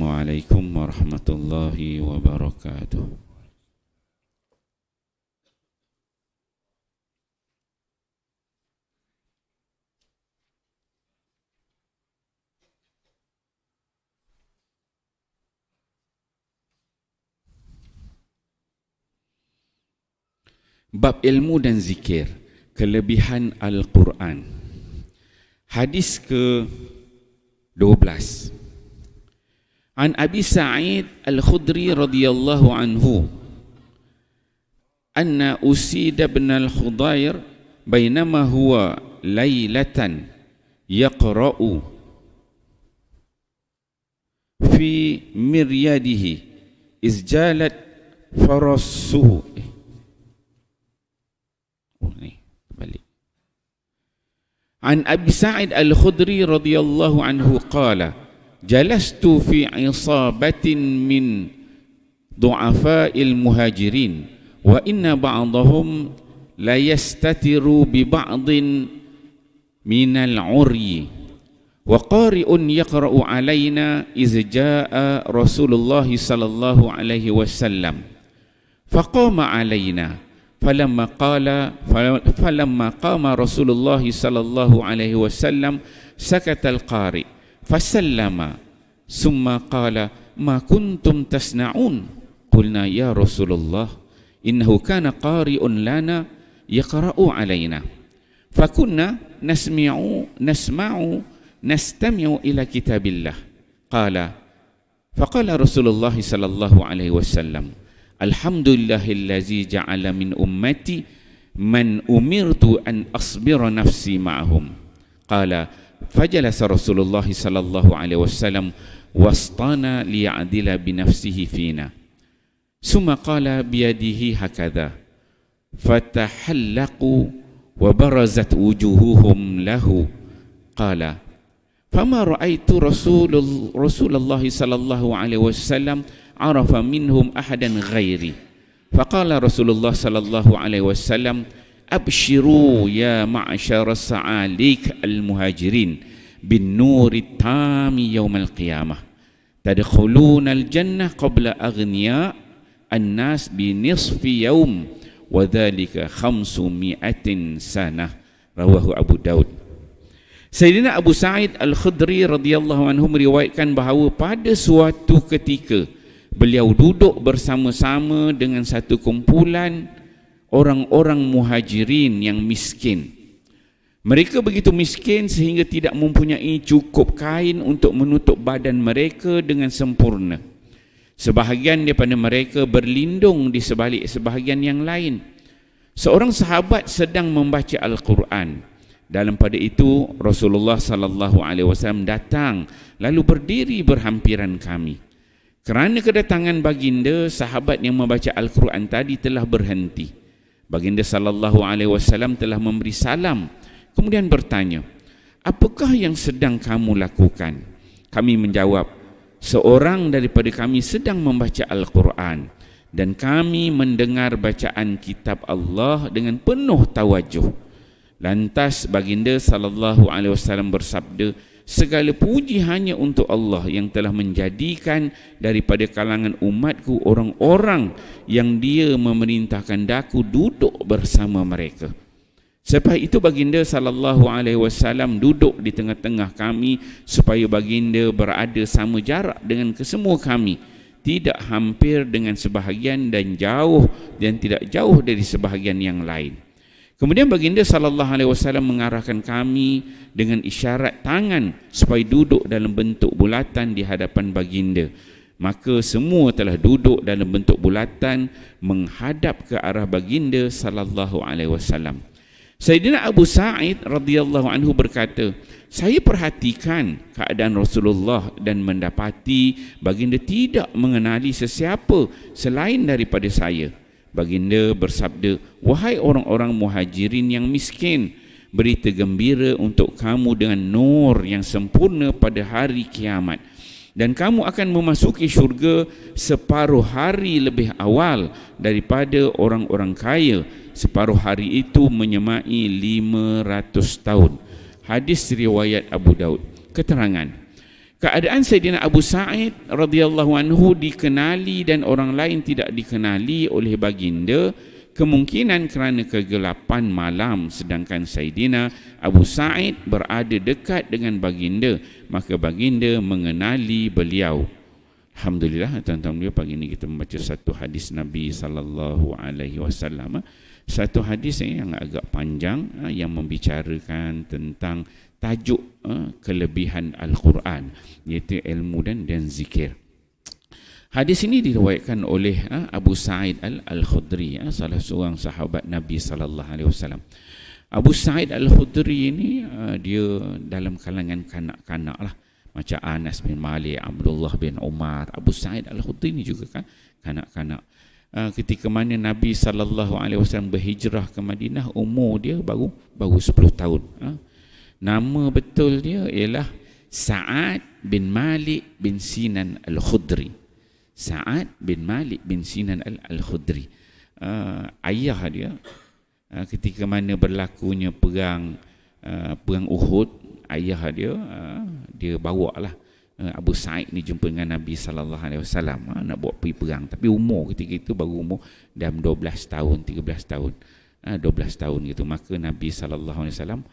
Assalamualaikum warahmatullahi wabarakatuh. Bab ilmu dan zikir, kelebihan Al-Quran. Hadis ke-12. An Abi Sa'id Al-Khudri radhiyallahu anhu anna Usid bin Al-Khudayr bainama huwa laylatan yaqra'u fi miryadihi izjalat farasuhu. An Abi Sa'id Al-Khudri radhiyallahu anhu qala jalastu fi isabatin min du'afa'il muhajirin wa inna ba'dahum la yastatiru bi ba'din minal 'uryi wa qari'un yaqra'u 'alaina iz jaa'a Rasulullah sallallahu alaihi wasallam faqama 'alaina فلما قام رسول الله صلى الله عليه وسلم سكت القارئ فسلم ثم قال ما كنتم تصنعون قلنا يا رسول الله إنه كان قارئ لنا يقرأ علينا فكنا نستمع إلى كتاب الله فقال رسول الله صلى الله عليه وسلم Alhamdulillahillazi ja'ala min ummati man umirtu an asbira nafsi ma'ahum. Qala fajalasa Rasulullah sallallahu alaihi wasallam wastana liya'dila bi nafsihi fina. Summa qala biyadihi hakadha fatahallaqu wa barazat wujuhuhum lahu. Qala fama ra'aitu Rasulullah sallallahu alaihi wasallam arafa minhum ahadan ghairi faqala Rasulullah sallallahu alaihi wasallam abshiru ya ma'syara sa'alik al-muhajirin bin nuri tami yawmal qiyamah tadkhuluna al-jannah qabla aghniya an-nas bi nisfi yawm wa dhalika 500 sanah. Rawahu Abu Daud. Sayyidina Abu Sa'id Al-Khudri radhiyallahu anhu meriwayatkan bahawa pada suatu ketika beliau duduk bersama-sama dengan satu kumpulan orang-orang muhajirin yang miskin. Mereka begitu miskin sehingga tidak mempunyai cukup kain untuk menutup badan mereka dengan sempurna. Sebahagian daripada mereka berlindung di sebalik sebahagian yang lain. Seorang sahabat sedang membaca Al-Quran. Dalam pada itu Rasulullah sallallahu alaihi wasallam datang lalu berdiri berhampiran kami. Kerana kedatangan baginda, sahabat yang membaca Al-Quran tadi telah berhenti. Baginda sallallahu alaihi wasallam telah memberi salam, kemudian bertanya, apakah yang sedang kamu lakukan? Kami menjawab, seorang daripada kami sedang membaca Al-Quran dan kami mendengar bacaan kitab Allah dengan penuh tawajuh. Lantas baginda sallallahu alaihi wasallam bersabda, segala puji hanya untuk Allah yang telah menjadikan daripada kalangan umatku orang-orang yang dia memerintahkan daku duduk bersama mereka. Selepas itu baginda sallallahu alaihi wasallam duduk di tengah-tengah kami supaya baginda berada sama jarak dengan kesemua kami, tidak hampir dengan sebahagian dan tidak jauh dari sebahagian yang lain. Kemudian baginda sallallahu alaihi wasallam mengarahkan kami dengan isyarat tangan supaya duduk dalam bentuk bulatan di hadapan baginda. Maka semua telah duduk dalam bentuk bulatan menghadap ke arah baginda sallallahu alaihi wasallam. Sayyidina Abu Sa'id radhiyallahu anhu berkata, saya perhatikan keadaan Rasulullah dan mendapati baginda tidak mengenali sesiapa selain daripada saya. Baginda bersabda, wahai orang-orang muhajirin yang miskin, berita gembira untuk kamu dengan nur yang sempurna pada hari kiamat, dan kamu akan memasuki syurga separuh hari lebih awal daripada orang-orang kaya. Separuh hari itu menyemai 500 tahun. Hadis riwayat Abu Daud. Keterangan, Keadaan Sayyidina Abu Sa'id radhiyallahu anhu dikenali dan orang lain tidak dikenali oleh baginda, kemungkinan kerana kegelapan malam sedangkan Sayyidina Abu Sa'id berada dekat dengan baginda, maka baginda mengenali beliau. Alhamdulillah, tuan-tuan beliau, pagi ini kita membaca satu hadis Nabi sallallahu alaihi wasallam. Satu hadis yang agak panjang yang membicarakan tentang tajuk kelebihan Al-Quran, iaitu ilmu dan zikir. Hadis ini diriwayatkan oleh Abu Sa'id Al-Khudri, salah seorang sahabat Nabi sallallahu alaihi wasallam. Abu Sa'id Al-Khudri ini dia dalam kalangan kanak-kanak lah, macam Anas bin Malik, Abdullah bin Umar. Abu Sa'id Al-Khudri ini juga kan kanak-kanak. Ketika mana Nabi sallallahu alaihi wasallam berhijrah ke Madinah, umur dia baru 10 tahun. Nama betul dia ialah Sa'ad bin Malik bin Sinan Al-Khudri. Sa'ad bin Malik bin Sinan Al-Khudri. Ayah dia ketika mana berlakunya perang Uhud, ayah dia bawa lah Abu Sa'id ni jumpa dengan Nabi sallallahu alaihi wasallam nak buat pergi perang, tapi umur ketika itu baru umur dalam 12 tahun 13 tahun 12 tahun gitu. Maka Nabi sallallahu alaihi wasallam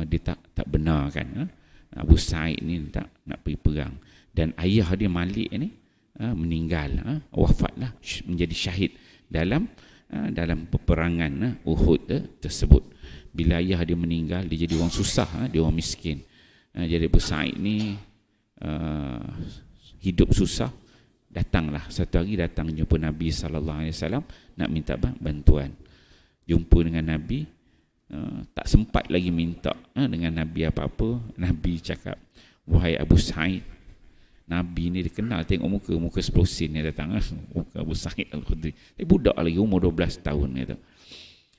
dia tak benarkan Abu Sa'id ni nak pergi perang, dan ayah dia Malik ni meninggal, wafatlah, menjadi syahid dalam peperangan Uhud tersebut. Bila ayah dia meninggal, dia jadi orang susah, dia orang miskin. Jadi Abu Sa'id ni hidup susah. Datanglah satu hari, datang jumpa Nabi sallallahu alaihi wasallam nak minta bantuan. Jumpa dengan Nabi, tak sempat lagi minta dengan Nabi apa-apa. Nabi cakap, wahai Abu Sa'id, Nabi ni dikenal tengok muka 10 sen ni datang, muka Abu Sa'id Al-Khudri. Budak lagi, umur 12 tahun gitu.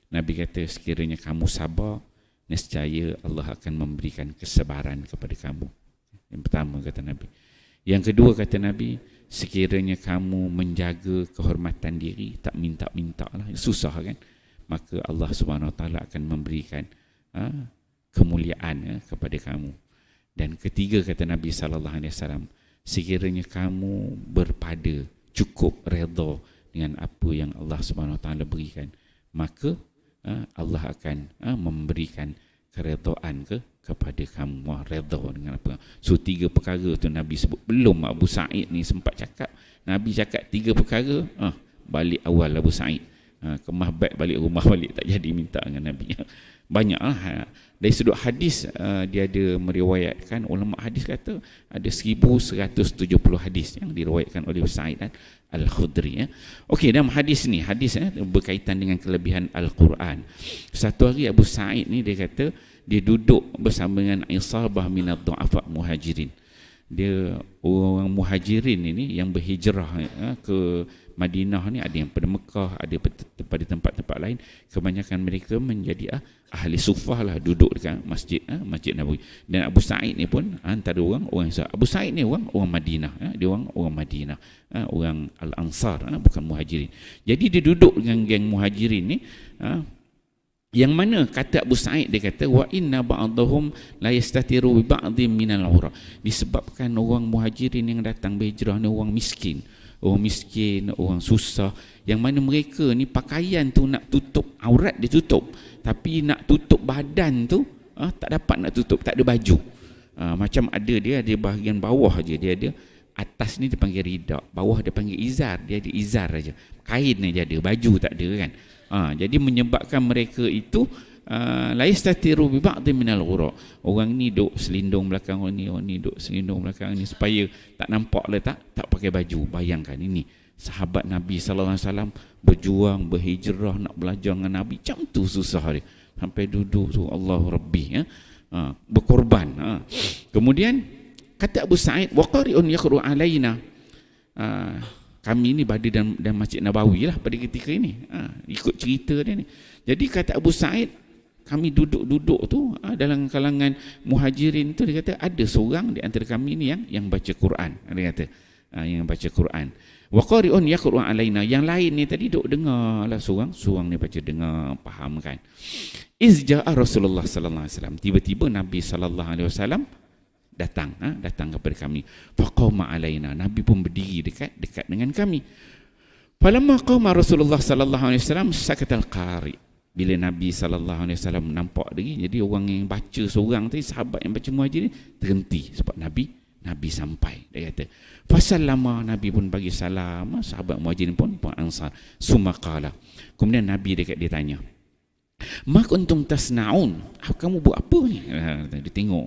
Nabi kata, sekiranya kamu sabar, nescaya Allah akan memberikan kesabaran kepada kamu. Yang pertama kata Nabi. Yang kedua kata Nabi, sekiranya kamu menjaga kehormatan diri, tak minta-minta lah, susah kan, maka Allah Subhanahu Wa Taala akan memberikan kemuliaan kepada kamu. Dan ketiga kata Nabi sallallahu alaihi wasallam, sekiranya kamu berpada cukup redha dengan apa yang Allah Subhanahu Wa Taala berikan, maka Allah akan memberikan keredaan kepada kamu. Redha dengan apa? So 3 perkara tu Nabi sebut. Belum Abu Sa'id ni sempat cakap, Nabi cakap 3 perkara, balik awal Abu Sa'id, kemah baik balik rumah balik, tak jadi minta dengan Nabi. Banyaklah dari sudut hadis, dia ada meriwayatkan, ulama hadis kata ada 1170 hadis yang diriwayatkan oleh Sa'id Al-Khudri. Okey, dalam hadis ni, berkaitan dengan kelebihan Al-Quran. Satu hari Abu Sa'id ni dia kata dia duduk bersama dengan isabah minad du'afa muhajirin. Dia orang muhajirin ini yang berhijrah ke Madinah ni, ada yang pada Mekah, ada pada tempat-tempat lain. Kebanyakan mereka menjadi ahli sufah lah, duduk dekat masjid Nabawi. Dan Abu Sa'id ni pun antara orang Abu Sa'id ni orang Madinah, dia orang Madinah, orang Al-Ansar, bukan muhajirin. Jadi dia duduk dengan geng muhajirin ni, yang mana kata Abu Sa'id, dia kata wa inna ba'dahum la yastatiru bi ba'dhin minal ura. Disebabkan orang muhajirin yang datang berhijrah ni orang miskin, orang susah, yang mana mereka ni pakaian tu nak tutup aurat dia tutup, tapi nak tutup badan tu tak dapat nak tutup, tak ada baju. Macam ada bahagian bawah aja, dia ada atas ni dipanggil rida, bawah dia panggil izar, dia ada izar aja, kain aja ada, baju tak ada kan. Jadi menyebabkan mereka itu la yastatiru bi ba'd minal ghura. Orang ni duk selindung belakang orang ni duk selindung belakang ni supaya tak nampak lah, tak pakai baju. Bayangkan ini sahabat Nabi sallallahu alaihi wasallam berjuang, berhijrah nak belajar dengan Nabi, macam tu susah dia. Sampai duduk tu Allahu Rabbi, berkorban. Kemudian kata Abu Sa'id, wa qari'un yaqru alaina. Kami ni berada dalam Masjid Nabawi lah pada ketika ini. Ikut cerita dia ni. Jadi kata Abu Sa'id, kami duduk tu dalam kalangan muhajirin tu, dia kata ada seorang di antara kami ni yang baca Quran. Dia kata yang baca Quran. Wa qari'un yaqru alaina. Yang lain ni tadi duk dengar lah, seorang ni baca, dengar, faham kan. Izja'a Rasulullah sallallahu alaihi wasallam. Tiba-tiba Nabi sallallahu alaihi wasallam datang kepada kami. Faqama alaina, Nabi pun berdiri dekat dengan kami. Falamma qama Rasulullah sallallahu alaihi wasallam sakatal qari. Bila Nabi sallallahu alaihi wasallam nampak dia, jadi orang yang baca seorang tadi, sahabat yang baca Muhajirin terhenti sebab Nabi sampai. Dia kata, fasallama, Nabi pun bagi salam, sahabat Muhajirin pun Ansar. Summa qala, kemudian Nabi dia tanya, ma kuntum tasnaun, kamu buat apa ni? Dia tengok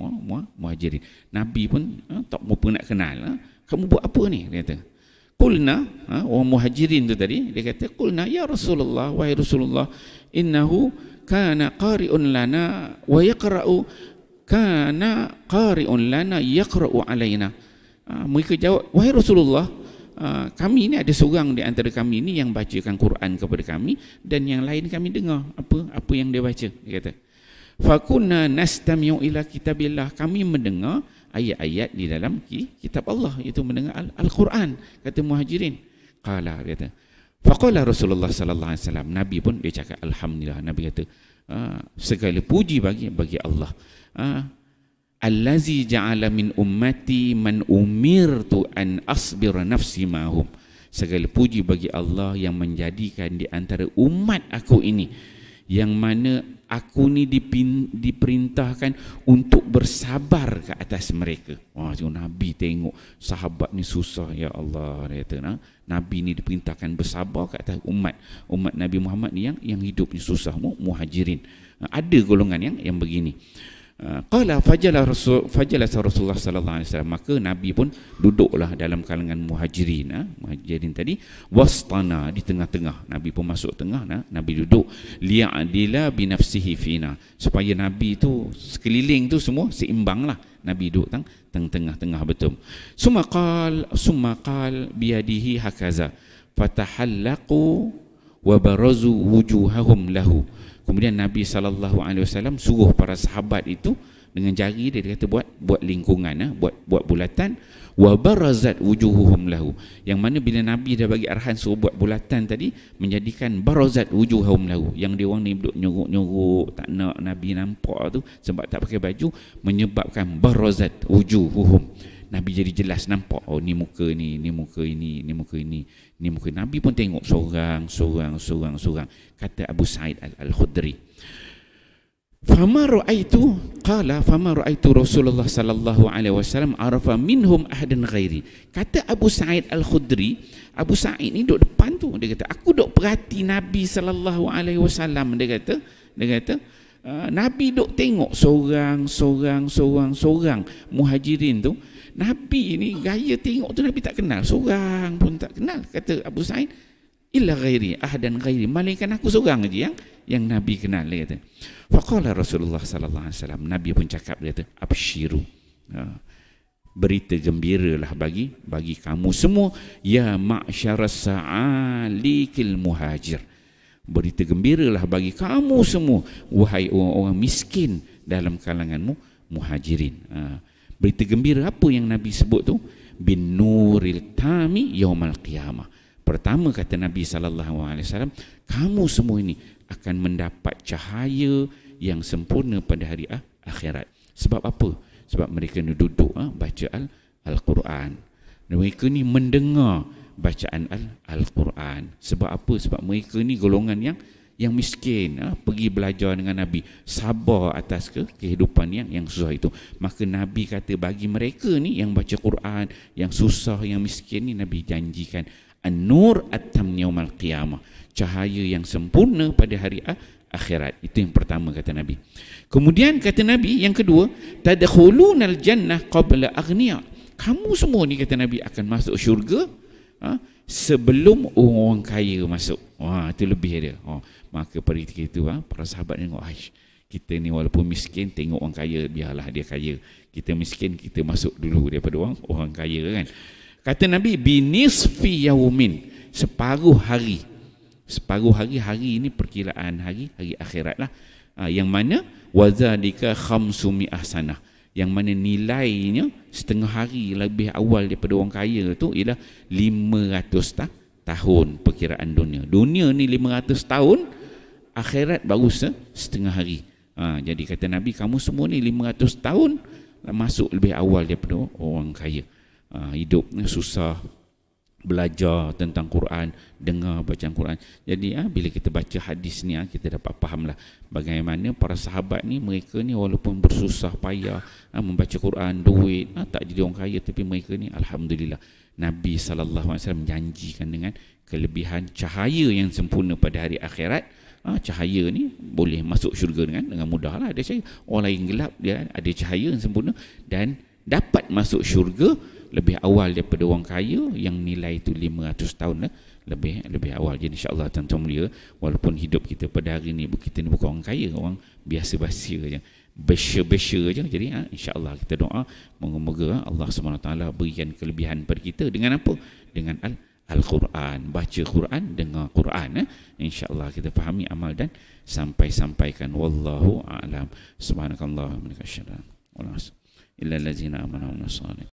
Muhajirin, Nabi pun tak mau nak kenal, kamu buat apa ni? Dia kata, qulna, orang Muhajirin tu tadi, dia kata, qulna ya Rasulullah, wahai Rasulullah, innahu kana qari'un lana wa yaqra'u, kana qari'un lana yaqra'u alaina. Mereka jawab, wahai Rasulullah, kami ni ada seorang di antara kami ni yang bacakan Quran kepada kami, dan yang lain kami dengar apa yang dia baca. Dia kata, fakunna nastami'u ila kitabillah, kami mendengar ayat-ayat di dalam kitab Allah, itu mendengar Al-Quran, kata Muhajirin. Qala, dia kata, faqala Rasulullah sallallahu alaihi wasallam, Nabi pun dia cakap alhamdulillah, Nabi kata, segala puji bagi Allah, allazi ja'ala min ummati man umirtu an asbira nafsi mahum. Segala puji bagi Allah yang menjadikan di antara umat aku ini, yang mana aku ni diperintahkan untuk bersabar ke atas mereka. Wah, Nabi tengok sahabat ni susah, ya Allah, dia kata, Nabi ni diperintahkan bersabar ke atas umat Nabi Muhammad ni yang hidupnya susah, Muhajirin. Ada golongan yang begini. Qala fajalasa Rasulullah sallallahu alaihi wasallam, maka Nabi pun duduklah dalam kalangan Muhajirin tadi, wastana, di tengah-tengah. Nabi pun masuk tengah, Nabi duduk, liya'dila bi nafsihi fina, supaya Nabi tu sekeliling tu semua seimbanglah. Nabi duduk tengah-tengah betul. Summa qal biyadihi hakaza fatahallaqu wa barazu wujuhahum lahu. Kemudian Nabi SAW suruh para sahabat itu dengan jari dia kata buat lingkungan, buat bulatan, wa barazat wujuhuhum lahu, yang mana bila Nabi dah bagi arahan suruh buat bulatan tadi, menjadikan barazat wujuhum lahu, yang dia orang ni duduk nyuruk-nyuruk tak nak Nabi nampak tu sebab tak pakai baju, menyebabkan barazat wujuhuhum. Nabi jadi jelas nampak, oh ni muka ni, ni muka ini, ni muka ini, ni muka. Nabi pun tengok seorang. Kata Abu Sa'id Al-Khudri, fama ra'aitu Rasulullah sallallahu alaihi wasallam arafa minhum ahadan ghairi. Kata Abu Sa'id Al-Khudri, Abu Sa'id ni duduk depan tu, dia kata, aku duk perhati Nabi sallallahu alaihi wasallam. Dia kata Nabi duk tengok seorang Muhajirin tu. Nabi ni gaya tengok tu Nabi tak kenal, seorang pun tak kenal. Kata Abu Sa'id, illa ghairi, ahadan ghairi, malaikat aku seorang aja yang Nabi kenal. Dia kata, faqala Rasulullah sallallahu alaihi wasallam, Nabi pun cakap, dia kata, abshiru, berita gembiralah bagi kamu semua, ya ma'syaras sa'alikil muhajir, berita gembiralah bagi kamu semua, wahai orang-orang miskin dalam kalanganmu Muhajirin. Berita gembira apa yang Nabi sebut tu? Bin nuril tami yaumal qiyamah. Pertama kata Nabi SAW, kamu semua ini akan mendapat cahaya yang sempurna pada hari akhirat. Sebab apa? Sebab mereka ni duduk baca Al-Quran. Mereka ni mendengar bacaan Al-Quran. Sebab apa? Sebab mereka ni golongan yang miskin, pergi belajar dengan Nabi, sabar atas kehidupan yang susah itu. Maka Nabi kata bagi mereka ni yang baca Quran, yang susah, yang miskin ni, Nabi janjikan an-nur at-tam yaumal qiyamah, cahaya yang sempurna pada hari akhirat. Itu yang pertama kata Nabi. Kemudian kata Nabi yang kedua, tadkhulunal jannah qabla aghniya, kamu semua ni kata Nabi akan masuk syurga sebelum orang kaya masuk. Itu lebih dia. Maka pada ketika itu para sahabat tengok, kita ni walaupun miskin, tengok orang kaya, biarlah dia kaya. Kita miskin, kita masuk dulu daripada orang kaya kan. Kata Nabi, binisfi yaumin, separuh hari. Separuh hari ini perkiraan hari akhirat lah. Yang mana wazalika khamsumi'ah sanah, yang mana nilainya setengah hari lebih awal daripada orang kaya tu ialah 500 tahun perkiraan dunia. Dunia ni 500 tahun, akhirat baru setengah hari. Jadi kata Nabi, kamu semua ni 500 tahun masuk lebih awal daripada orang kaya. Hidupnya susah, belajar tentang Quran, dengar bacaan Quran. Jadi bila kita baca hadis ni, kita dapat fahamlah bagaimana para sahabat ni, mereka ni walaupun bersusah payah membaca Quran, duit, tak jadi orang kaya, tapi mereka ni alhamdulillah, Nabi SAW menjanjikan dengan kelebihan cahaya yang sempurna pada hari akhirat. Cahaya ni boleh masuk syurga dengan mudah lah. Ada cahaya. Orang lain gelap, dia ada cahaya yang sempurna dan dapat masuk syurga lebih awal daripada orang kaya yang nilai itu 500 tahun lah, lebih awal. Jadi insya-Allah tuan-tuan mulia, walaupun hidup kita pada hari ni kita ni bukan orang kaya, orang biasa-biasa je, besar-besar je. Jadi insya-Allah kita doa moga-moga Allah SWT berikan kelebihan pada kita dengan apa? Dengan Al-Quran, baca Quran, dengar Quran. InsyaAllah kita fahami, amal dan sampaikan. Wallahu a'lam. Subhanakallahumma wa bihamdika asyhadu an la ilaha illa anta astaghfiruka wa atubu ilaik.